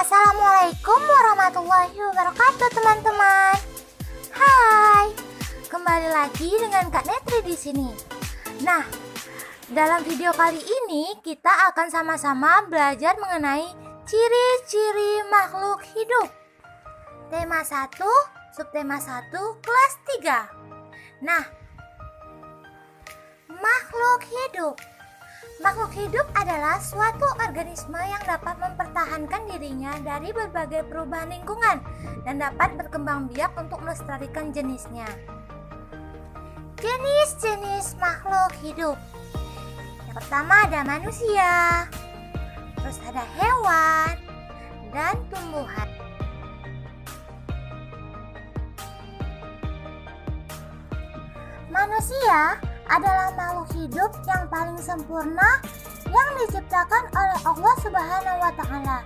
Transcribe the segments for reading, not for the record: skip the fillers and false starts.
Assalamualaikum warahmatullahi wabarakatuh teman-teman. Hai, kembali lagi dengan Kak Netri di sini. Nah, dalam video kali ini kita akan sama-sama belajar mengenai ciri-ciri makhluk hidup. Tema 1, subtema 1, kelas 3. Nah, makhluk hidup. Makhluk hidup adalah suatu organisme yang dapat mempertahankan dirinya dari berbagai perubahan lingkungan dan dapat berkembang biak untuk melestarikan jenisnya. Jenis-jenis makhluk hidup. Yang pertama ada manusia, terus ada hewan, dan tumbuhan. Manusia adalah makhluk hidup yang paling sempurna yang diciptakan oleh Allah Subhanahu wa Ta'ala.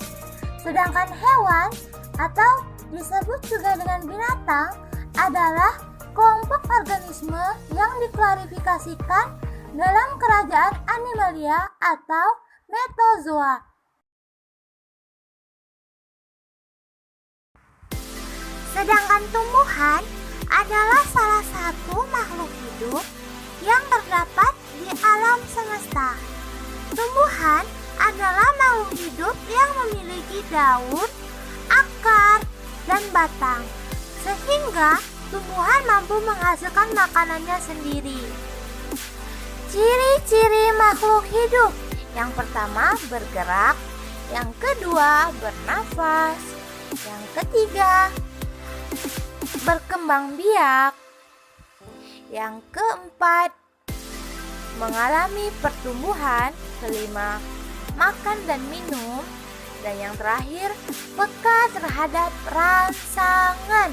Sedangkan hewan atau disebut juga dengan binatang adalah kelompok organisme yang diklasifikasikan dalam kerajaan Animalia atau Metazoa. Sedangkan tumbuhan adalah salah satu makhluk hidup yang terdapat di alam semesta. Tumbuhan adalah makhluk hidup yang memiliki daun, akar, dan batang, sehingga tumbuhan mampu menghasilkan makanannya sendiri. Ciri-ciri makhluk hidup. Yang pertama bergerak, yang kedua bernafas, yang ketiga berkembang biak, yang keempat mengalami pertumbuhan, kelima makan dan minum, dan yang terakhir peka terhadap rangsangan.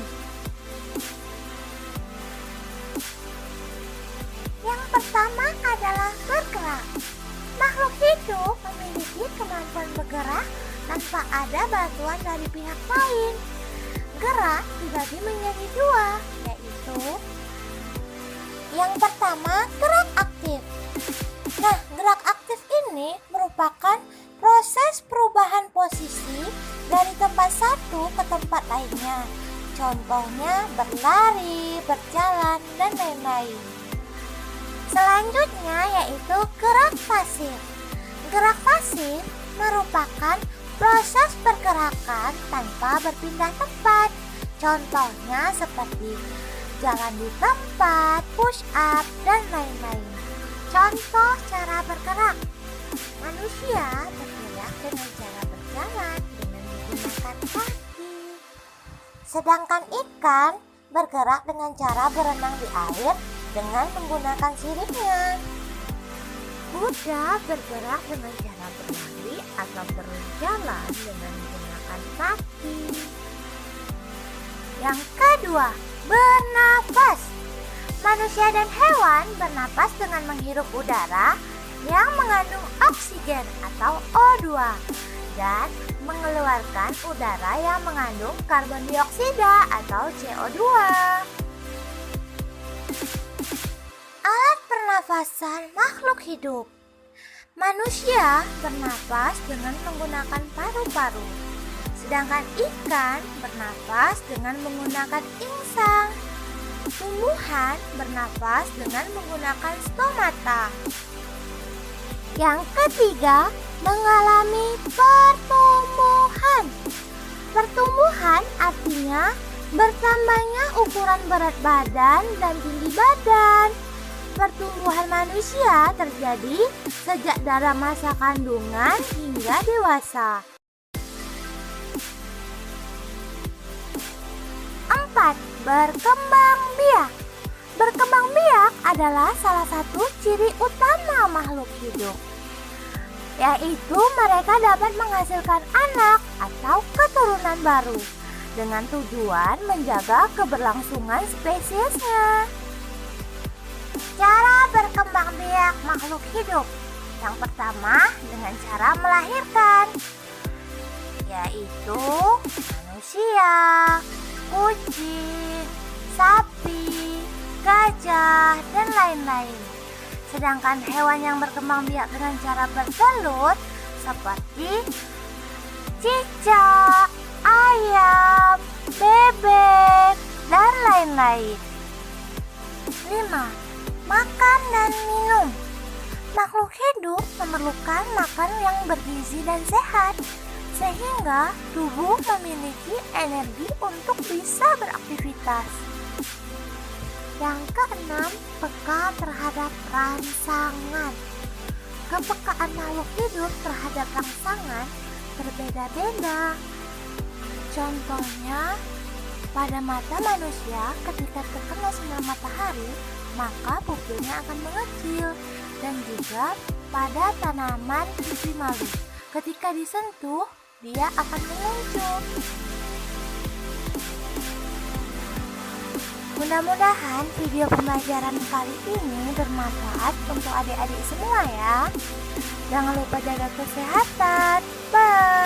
Yang pertama adalah bergerak. Makhluk hidup memiliki kemampuan bergerak tanpa ada bantuan dari pihak lain. Gerak dibagi menjadi dua, yaitu yang pertama, gerak aktif. Nah, gerak aktif ini merupakan proses perubahan posisi dari tempat satu ke tempat lainnya. Contohnya berlari, berjalan, dan lain-lain. Selanjutnya yaitu gerak pasif. Gerak pasif merupakan proses pergerakan tanpa berpindah tempat. Contohnya seperti jalan di tempat, push up, dan lain-lain. Contoh cara bergerak. Manusia bergerak dengan cara berjalan dengan menggunakan kaki. Sedangkan ikan bergerak dengan cara berenang di air dengan menggunakan siripnya. Kuda bergerak dengan cara berlari atau berjalan dengan menggunakan kaki. Yang kedua, bernafas. Manusia dan hewan bernafas dengan menghirup udara yang mengandung oksigen atau O2 dan mengeluarkan udara yang mengandung karbon dioksida atau CO2. Alat pernafasan makhluk hidup. Manusia bernafas dengan menggunakan paru-paru, sedangkan ikan bernafas dengan menggunakan insang. Tumbuhan bernafas dengan menggunakan stomata. Yang ketiga, mengalami pertumbuhan. Pertumbuhan artinya bertambahnya ukuran berat badan dan tinggi badan. Pertumbuhan manusia terjadi sejak dari masa kandungan hingga dewasa. 4. Berkembang biak. Berkembang biak adalah salah satu ciri utama makhluk hidup, yaitu mereka dapat menghasilkan anak atau keturunan baru dengan tujuan menjaga keberlangsungan spesiesnya. Cara berkembang biak makhluk hidup. Yang pertama dengan cara melahirkan, yaitu manusia, kucing, sapi, gajah, dan lain-lain. Sedangkan hewan yang berkembang biak dengan cara bertelur seperti cicak, ayam, bebek, dan lain-lain. 5. Makan dan minum. Makhluk hidup memerlukan makan yang bergizi dan sehat, sehingga tubuh memiliki energi untuk bisa beraktivitas. Yang keenam, peka terhadap rangsangan. Kepekaan makhluk hidup terhadap rangsangan berbeda-beda. Contohnya, pada mata manusia ketika terkena sinar matahari, maka pupilnya akan mengecil. Dan juga pada tanaman pipi malu, ketika disentuh, dia akan menguncung. Mudah-mudahan video pembelajaran kali ini bermanfaat untuk adik-adik semua ya. Jangan lupa jaga kesehatan. Bye.